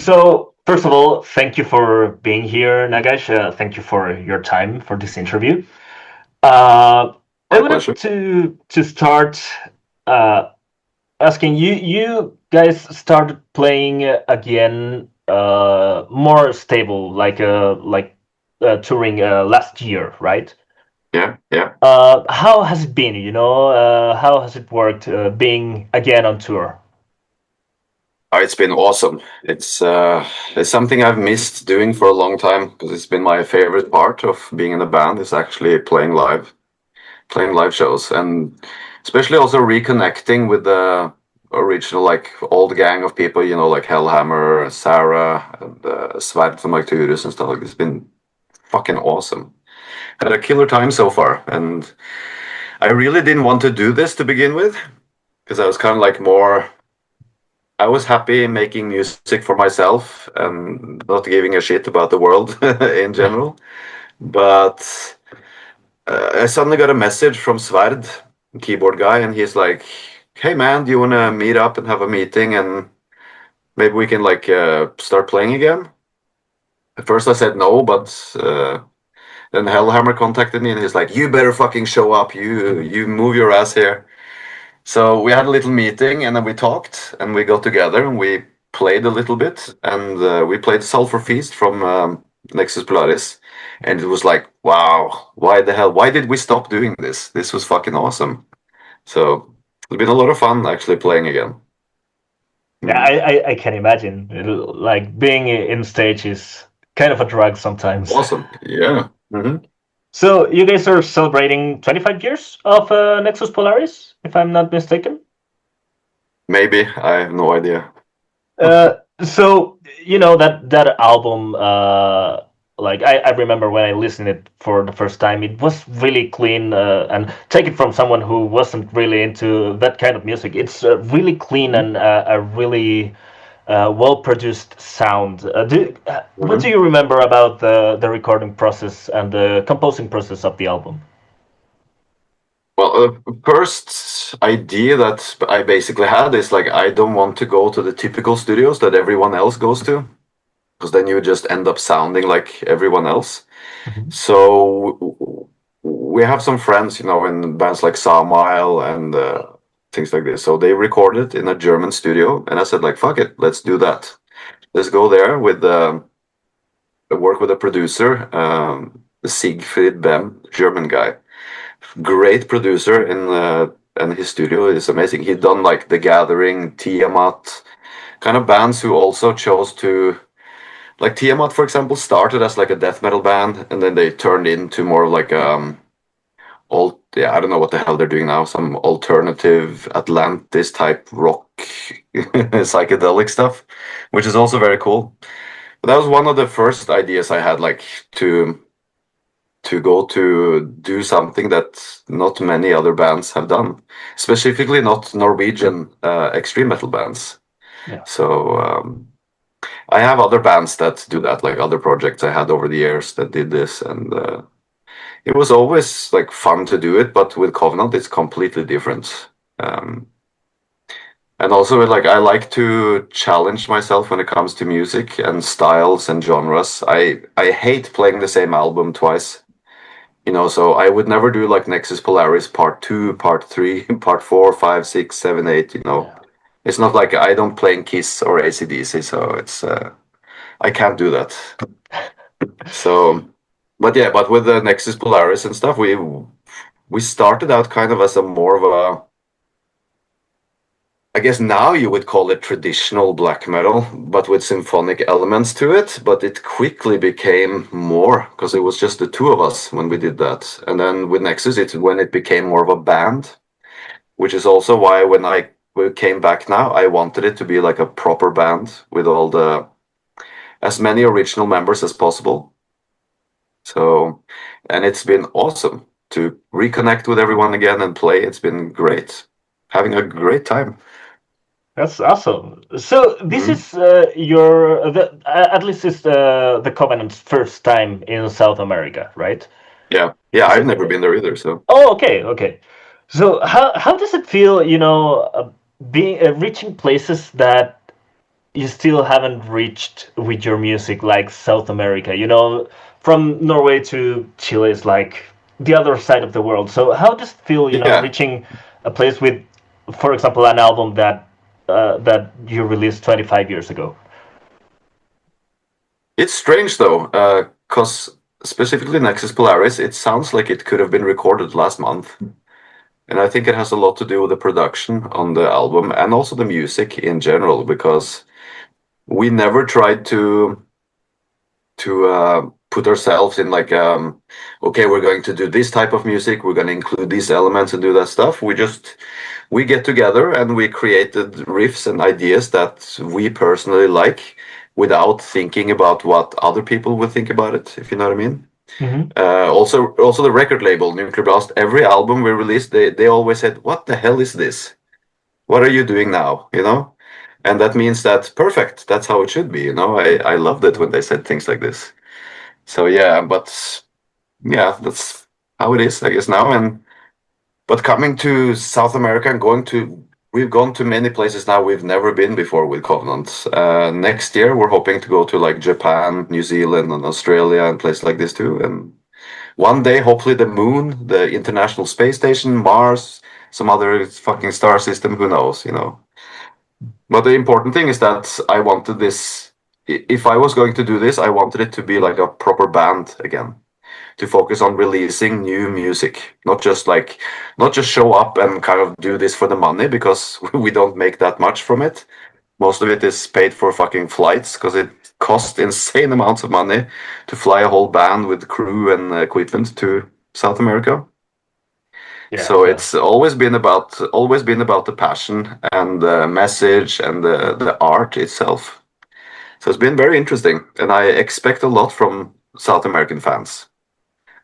So, first of all, thank you for being here, Nagash. Thank you for your time for this interview. Uh, I My wanted pleasure. to start uh, asking you. You guys started playing again, more stable, touring last year, right? Yeah, yeah. How has it been? How has it worked being again on tour? It's been awesome. It's something I've missed doing for a long time because it's been my favorite part of being in a band is actually playing live shows, and especially also reconnecting with the original like old gang of people. You know, like Hellhammer, Sarah, and Sverd from Arcturus and stuff like this. It's been fucking awesome. Had a killer time so far, and I really didn't want to do this to begin with because I was kind of like more. I was happy making music for myself and not giving a shit about the world in general. But I suddenly got a message from Sverd, keyboard guy, and he's like, "Hey man, do you want to meet up and have a meeting and maybe we can like start playing again?" At first I said no, but then Hellhammer contacted me and he's like, "You better fucking show up. You move your ass here." So we had a little meeting and then we talked and we got together and we played a little bit and we played Sulphur Feast from Nexus Polaris, and it was like, wow, why the hell? Why did we stop doing this? This was fucking awesome. So it's been a lot of fun actually playing again. Yeah, Mm. I can imagine. Like being in stage is kind of a drug sometimes. Awesome. Yeah. So you guys are celebrating 25 years of Nexus Polaris, if I'm not mistaken. Maybe. I have no idea. So that album. Like I remember when I listened it for the first time, it was really clean. And take it from someone who wasn't really into that kind of music. It's really clean and a really well produced sound. What Mhm. do you remember about the recording process and the composing process of the album? Well, first idea that I basically had is like I don't want to go to the typical studios that everyone else goes to, because then you just end up sounding like everyone else. Mhm. So we have some friends, you know, in bands like Sawmile and things like this. So they recorded in a German studio, and I said like, "Fuck it, let's do that. Let's go there with work with a producer, Siegfried Bem, German guy, great producer in." And his studio is amazing. He'd done like The Gathering, Tiamat, kind of bands who also chose to like Tiamat, for example, started as like a death metal band, and then they turned into more of like alt. Yeah, I don't know what the hell they're doing now. Some alternative Atlantis type rock, psychedelic stuff, which is also very cool. But that was one of the first ideas I had, like to go to do something that not many other bands have done, specifically not Norwegian extreme metal bands. Yeah. So I have other bands that do that, like other projects I had over the years that did this, and it was always like fun to do it. But with Covenant, it's completely different. Um, and also, like I like to challenge myself when it comes to music and styles and genres. I hate playing the same album twice. You know, so I would never do like Nexus Polaris Part Two, Part Three, Part Four, Five, Six, Seven, Eight. You know, Yeah. it's not like I don't play in Kiss or AC/DC, so it's I can't do that. So, but yeah, but with the Nexus Polaris and stuff, we started out kind of as a more of a, I guess now you would call it traditional black metal, but with symphonic elements to it. But it quickly became more because it was just the two of us when we did that. And then with Nexus, it's when it became more of a band, which is also why when we came back now, I wanted it to be like a proper band with all the as many original members as possible. So, and it's been awesome to reconnect with everyone again and play. It's been great, having a great time. That's awesome. So this Mhm. is at least it's the Covenant's first time in South America, right? Yeah, yeah. So, I've never been there either. So, oh, okay, okay. So how does it feel? Being reaching places that you still haven't reached with your music like South America. You know, from Norway to Chile is like the other side of the world. So how does it feel, you know, Yeah, reaching a place with, for example, an album that you released 25 years ago? it's strange though, because specifically Nexus Polaris, it sounds like it could have been recorded last month. And I think it has a lot to do with the production on the album and also the music in general, because we never tried to put ourselves in like okay, we're going to do this type of music, we're going to include these elements and do that stuff. We get together and we created riffs and ideas that we personally like without thinking about what other people would think about it, if you know what I mean. Hmm. Also the record label Nuclear Blast, every album we released, they always said, what the hell is this, what are you doing now, you know? And that means that perfect, that's how it should be, you know. I loved it when they said things like this. So yeah, but yeah, that's how it is, I guess now. And but coming to South America and we've gone to many places now we've never been before with Covenant. Next year we're hoping to go to like Japan, New Zealand, and Australia and places like this too. And one day, hopefully, the moon, the International Space Station, Mars, some other fucking star system. Who knows, you know? But the important thing is that I wanted this. If I was going to do this, I wanted it to be like a proper band again, to focus on releasing new music, not just show up and kind of do this for the money, because we don't make that much from it. Most of it is paid for fucking flights, because it costs insane amounts of money to fly a whole band with crew and equipment to South America. Yeah, So yeah. it's always been about the passion and the message and the art itself. So it's been very interesting, and I expect a lot from South American fans.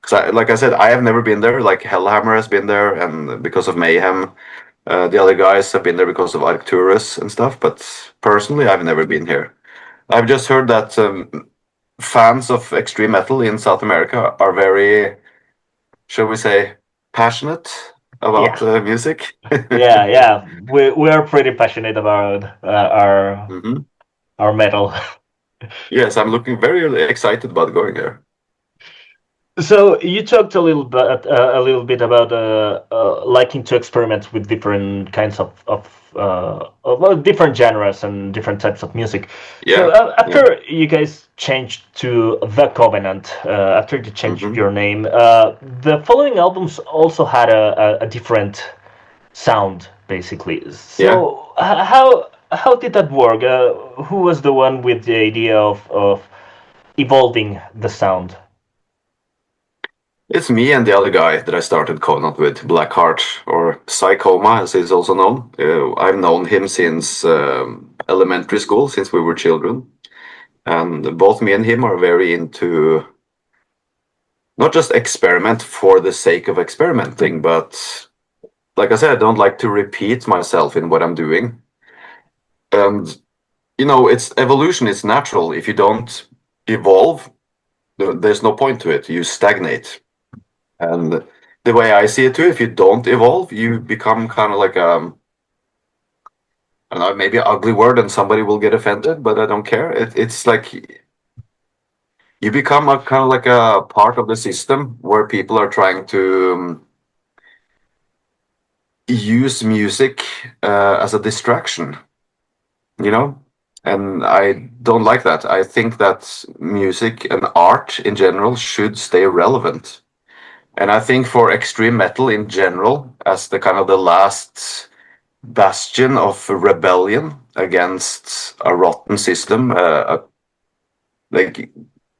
Because, like I said, I have never been there. Like Hellhammer has been there, and because of Mayhem, the other guys have been there because of Arcturus and stuff. But personally, I've never been here. I've just heard that fans of extreme metal in South America are very, shall we say, passionate about Yeah. music. Yeah, yeah. We are pretty passionate about Hmm. our metal. Yes, I'm looking very excited about going there. So you talked a little bit about liking to experiment with different kinds of different genres and different types of music. So Yeah, yeah. after you guys changed to The Covenant, after you changed Hmm. your name, the following albums also had a different sound, basically. Yeah. So how did that work? Who was the one with the idea of evolving the sound? It's me and the other guy that I started Covenant with, Blackheart, or Psychoma, as he's also known. I've known him since elementary school, since we were children. And both me and him are very into not just experiment for the sake of experimenting, but like I said, I don't like to repeat myself in what I'm doing. And, you know, it's evolution, it's natural. If you don't evolve, there's no point to it. You stagnate. And the way I see it too, if you don't evolve, you become kind of like I don't know, maybe an ugly word and somebody will get offended, but I don't care. It's like you become a kind of like a part of the system where people are trying to use music as a distraction, you know? And I don't like that. I think that music and art in general should stay relevant. And I think for extreme metal in general, as the kind of the last bastion of rebellion against a rotten system, like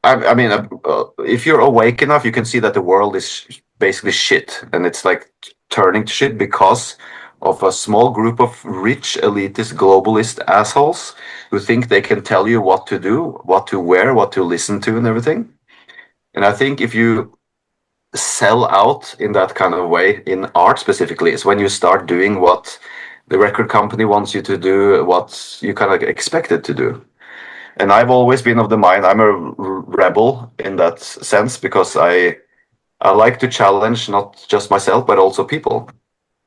I mean, if you're awake enough, you can see that the world is basically shit, and it's like turning to shit because of a small group of rich, elitist, globalist assholes who think they can tell you what to do, what to wear, what to listen to, and everything. And I think if you sell out in that kind of way in art specifically is when you start doing what the record company wants you to do, what you kind of expected to do. And I've always been of the mind I'm a rebel in that sense, because I like to challenge not just myself but also people.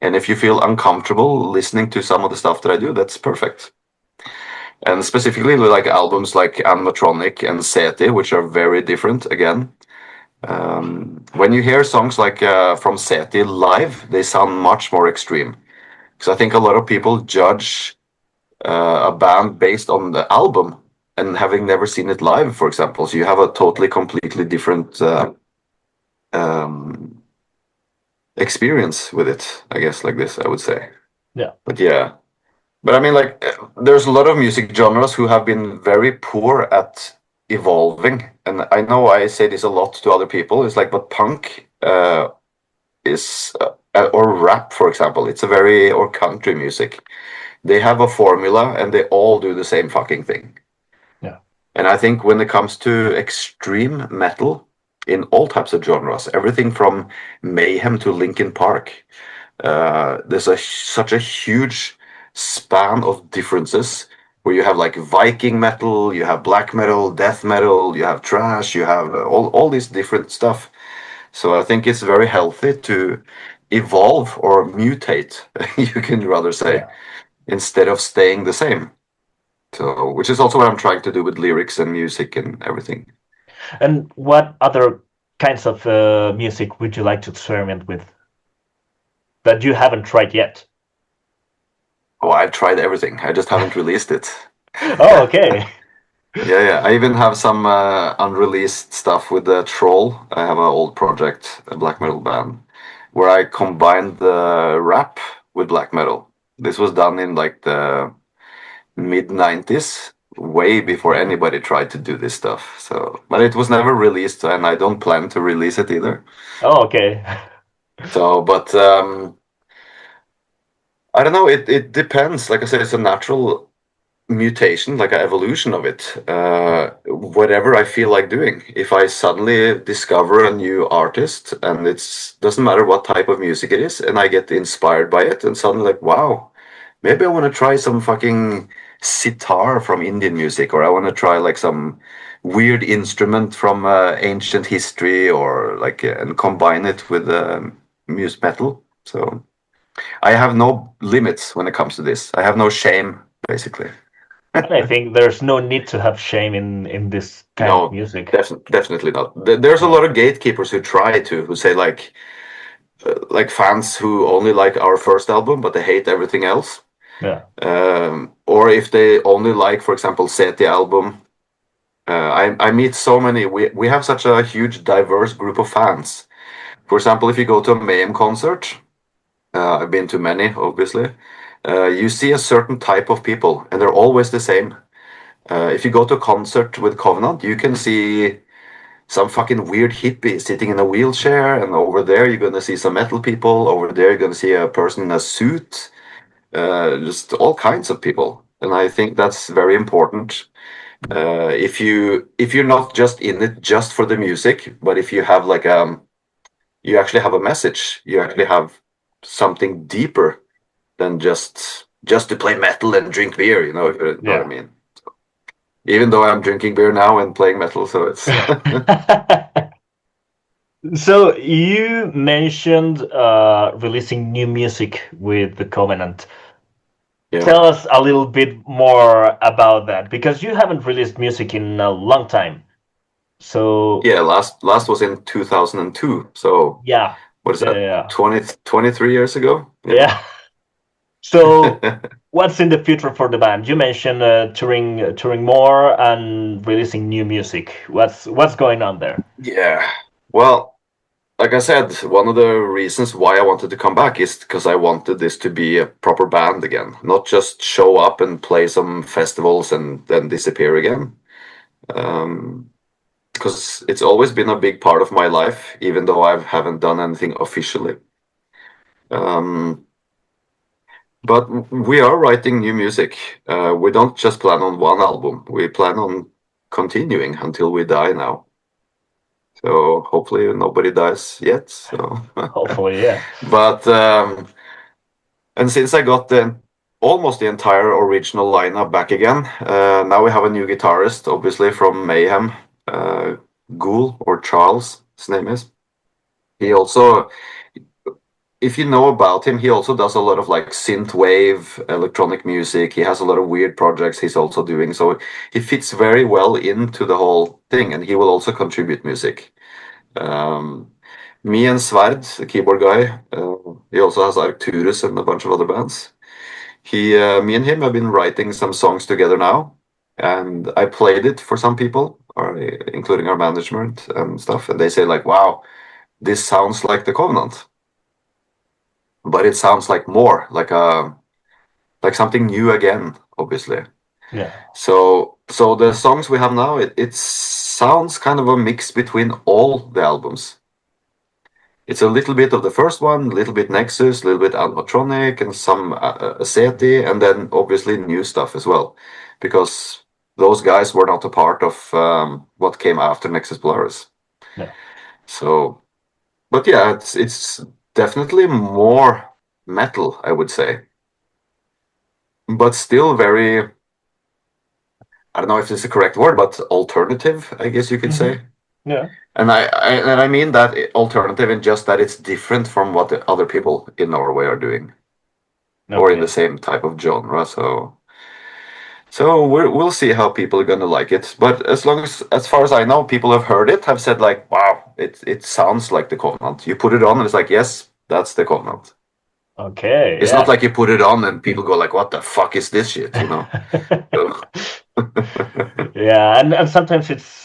And if you feel uncomfortable listening to some of the stuff that I do, that's perfect. and specifically like albums like Animatronic and SETI, which are very different again. When you hear songs like from SETI live, they sound much more extreme. Because I think a lot of people judge a band based on the album and having never seen it live, for example. So you have a totally, completely different um, experience with it, I guess, like this, I would say. Yeah. But yeah. But I mean, like, there's a lot of music genres who have been very poor at evolving. And I know I say this a lot to other people. It's like, but punk is, or rap, for example, it's a very, or country music. They have a formula and they all do the same fucking thing. Yeah. And I think when it comes to extreme metal in all types of genres, everything from Mayhem to Linkin Park, there's such a huge span of differences where you have like Viking metal, you have black metal, death metal, you have trash, you have all this different stuff. So I think it's very healthy to evolve or mutate, you can rather say, Yeah. instead of staying the same. So, which is also what I'm trying to do with lyrics and music and everything. And what other kinds of music would you like to experiment with that you haven't tried yet? Oh, I've tried everything. I just haven't released it. Oh, okay. Yeah, yeah. I even have some unreleased stuff with the Troll. I have an old project, a black metal band, where I combined the rap with black metal. This was done in like the mid 90s, way before Yeah. anybody tried to do this stuff. So, but it was never released, and I don't plan to release it either. Oh, okay. So, but I don't know. It depends. Like I said, it's a natural mutation, like an evolution of it. Whatever I feel like doing. If I suddenly discover a new artist, and it's doesn't matter what type of music it is, and I get inspired by it, and suddenly like, wow, maybe I want to try some fucking sitar from Indian music, or I want to try like some weird instrument from ancient history, or like and combine it with music metal. So I have no limits when it comes to this. I have no shame, basically. And I think there's no need to have shame in this kind of No, music. definitely not. There's a Yeah. lot of gatekeepers who try to, who say like fans who only like our first album, but they hate everything else. Yeah. Or if they only like, for example, SETI album. I meet so many. We have such a huge, diverse group of fans. For example, if you go to a Mayhem concert, I've been to many, obviously. You see a certain type of people, and they're always the same. If you go to a concert with Covenant, you can see some fucking weird hippie sitting in a wheelchair, and over there you're gonna see some metal people. Over there you're gonna see a person in a suit. Just all kinds of people, and I think that's very important. If you're not just in it just for the music, but if you have like you actually have a message, you actually have something deeper than just to play metal and drink beer. If you know what I Yeah. mean. Even though I'm drinking beer now and playing metal, so it's So you mentioned releasing new music with the Covenant. yeah, Tell us a little bit more about that because you haven't released music in a long time. So yeah. Last was in 2002. So yeah, what is that? yeah, 23 years ago. Yeah. yeah. So what's in the future for the band? You mentioned touring more and releasing new music. What's going on there? Yeah. Well, like I said, one of the reasons why I wanted to come back is because I wanted this to be a proper band again, not just show up and play some festivals and then disappear again. Because it's always been a big part of my life, even though I haven't done anything officially. Um, but we are writing new music. We don't just plan on one album. We plan on continuing until we die now. So hopefully nobody dies yet. So, Hopefully, yeah. but and since I got almost the entire original lineup back again, now we have a new guitarist, obviously from Mayhem, Ghoul or Charles, his name is. He also if you know about him, he also does a lot of like synth wave electronic music. He has a lot of weird projects he's also doing. So he fits very well into the whole thing, and he will also contribute music. Um, Me and Sverd, the keyboard guy, he also has Arcturus and a bunch of other bands. Me and him have been writing some songs together now, and I played it for some people, including our management and stuff, and they say like, "Wow, this sounds like the Covenant, but it sounds like more like something new again, obviously." Yeah. So the songs we have now, it sounds kind of a mix between all the albums. It's a little bit of the first one, a little bit Nexus, a little bit animatronic, and some Aseti, and then obviously new stuff as well, because those guys were not a part of what came after Nexus Polaris. Yeah. So, but yeah, it's definitely more metal, I would say, but still very. I don't know if this is the correct word, but alternative, I guess you could say. Yeah. And I mean that alternative in just that it's different from what the other people in Norway are doing, or in the same type of genre. So we'll see how people are gonna like it. But as far as I know, people have heard it, have said like, "Wow, it sounds like the Covenant." You put it on, and it's like, "Yes, that's the Covenant." Okay. It's Yeah. not like you put it on and people go like, "What the fuck is this shit?" You know. Yeah, and sometimes it's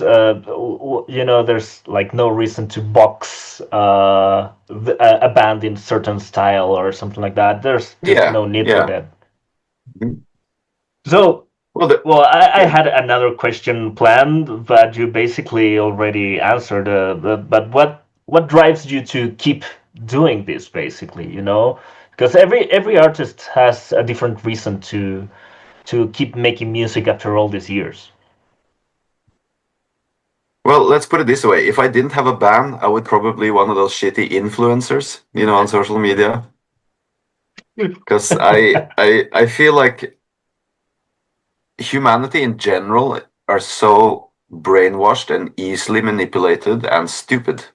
there's like no reason to box a band in certain style or something like that. There's just Yeah, no need for yeah. that. So, well, I had another question planned, but you basically already answered. But what drives you to keep doing this, basically? Because every artist has a different reason to keep making music after all these years. Well, let's put it this way. If I didn't have a band, I would probably be one of those shitty influencers, on social media. Because I feel like humanity in general are so brainwashed and easily manipulated and stupid.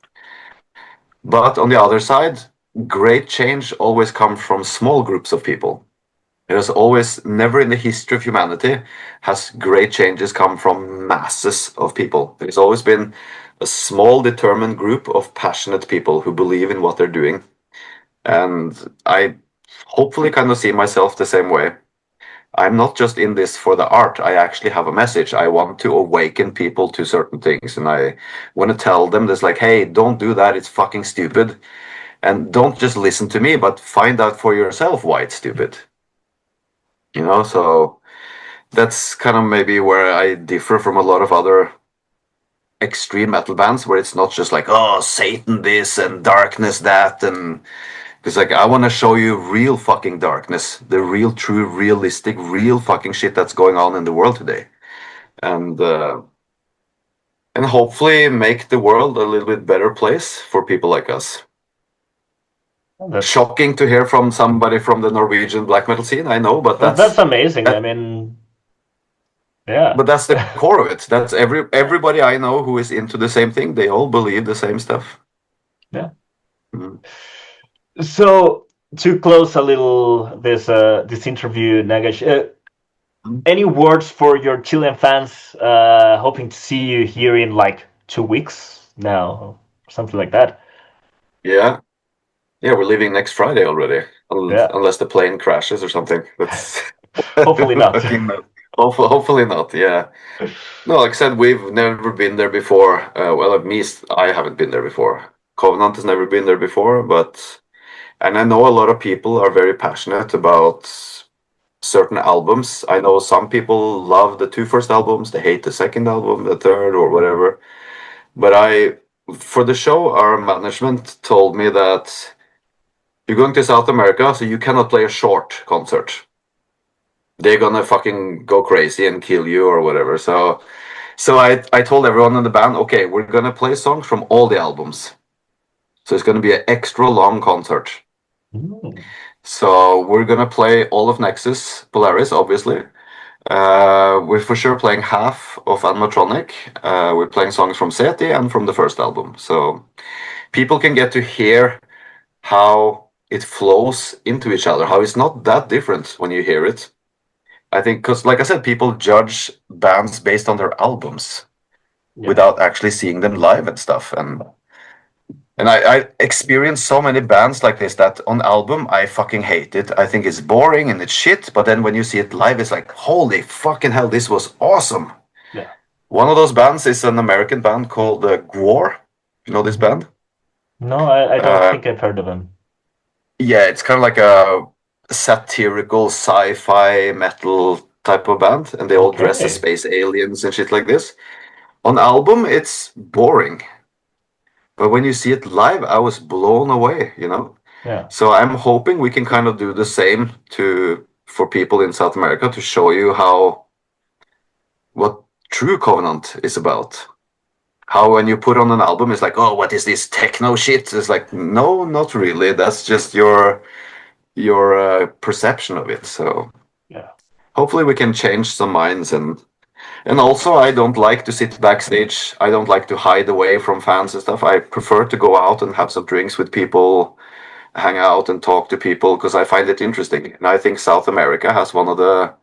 But on the other side, great change always comes from small groups of people. It has always, never in the history of humanity, has great changes come from masses of people. There's always been a small, determined group of passionate people who believe in what they're doing. And I hopefully kind of see myself the same way. I'm not just in this for the art. I actually have a message. I want to awaken people to certain things. And I want to tell them this like, hey, don't do that. It's fucking stupid. And don't just listen to me, but find out for yourself why it's stupid. So that's kind of maybe where I differ from a lot of other extreme metal bands, where it's not just like, oh, Satan this and darkness that, and it's like, I want to show you real fucking darkness, the real, true, realistic, real fucking shit that's going on in the world today, and hopefully make the world a little bit better place for people like us. Shocking to hear from somebody from the Norwegian black metal scene, I know, but that's amazing. I mean, yeah. But that's the core of it. That's everybody I know who is into the same thing. They all believe the same stuff. Yeah. So to close a little this interview, Nagash, any words for your Chilean fans? Hoping to see you here in like 2 weeks now, something like that. Yeah, we're leaving next Friday already, Yeah. unless the plane crashes or something. That's Hopefully not. Hopefully not. Yeah. No, like I said, we've never been there before. Well, at least I haven't been there before. Covenant has never been there before, and I know a lot of people are very passionate about certain albums. I know some people love the two first albums, they hate the second album, the third, or whatever. But for the show, our management told me that you're going to South America, so you cannot play a short concert. They're gonna fucking go crazy and kill you or whatever. So I told everyone in the band, okay, we're gonna play songs from all the albums. So it's gonna be an extra long concert. So we're gonna play all of Nexus Polaris, obviously. We're for sure playing half of animatronic. We're playing songs from Seti and from the first album. So people can get to hear how it flows into each other, how it's not that different when you hear it. I think because, like I said, people judge bands based on their albums without actually seeing them live and stuff. And I experienced so many bands like this that on album I fucking hate it. I think it's boring and it's shit. But then when you see it live, it's like, holy fucking hell, this was awesome. Yeah. One of those bands is an American band called Gwar. You know this band? No, I don't think I've heard of him. Yeah, it's kind of like a satirical sci-fi metal type of band, and they all dress as space aliens and shit like this. On album, it's boring. But when you see it live, I was blown away, you know? Yeah. So I'm hoping we can kind of do the same for people in South America to show you what true Covenant is about. How when you put on an album, it's like, oh, what is this techno shit? It's like, no, not really. That's just your perception of it. So yeah, hopefully we can change some minds. And also, I don't like to sit backstage. I don't like to hide away from fans and stuff. I prefer to go out and have some drinks with people, hang out and talk to people, because I find it interesting. And I think South America has one of the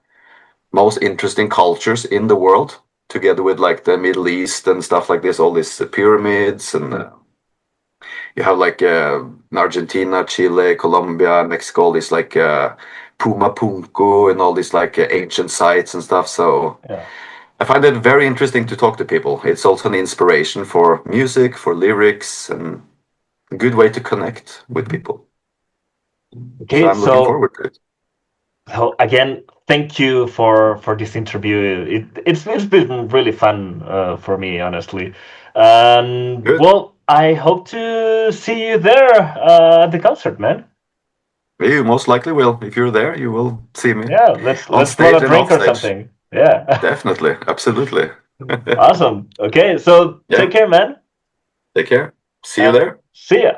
most interesting cultures in the world, together with like the Middle East and stuff like this, all these pyramids. And you have like in Argentina, Chile, Colombia, Mexico, all these like Puma Punku and all these like ancient sites and stuff. So yeah. I find it very interesting to talk to people. It's also an inspiration for music, for lyrics, and a good way to connect with people. Okay, so I'm looking forward to it. So again, thank you for this interview. It's been really fun for me, honestly. Good. Well, I hope to see you there at the concert, man. You most likely will. If you're there, you will see me. Yeah, let's on grab stage a and drink off or stage. something. Yeah. Definitely, absolutely. Awesome. Okay, so Yeah. take care, man. Take care. See you there. See ya.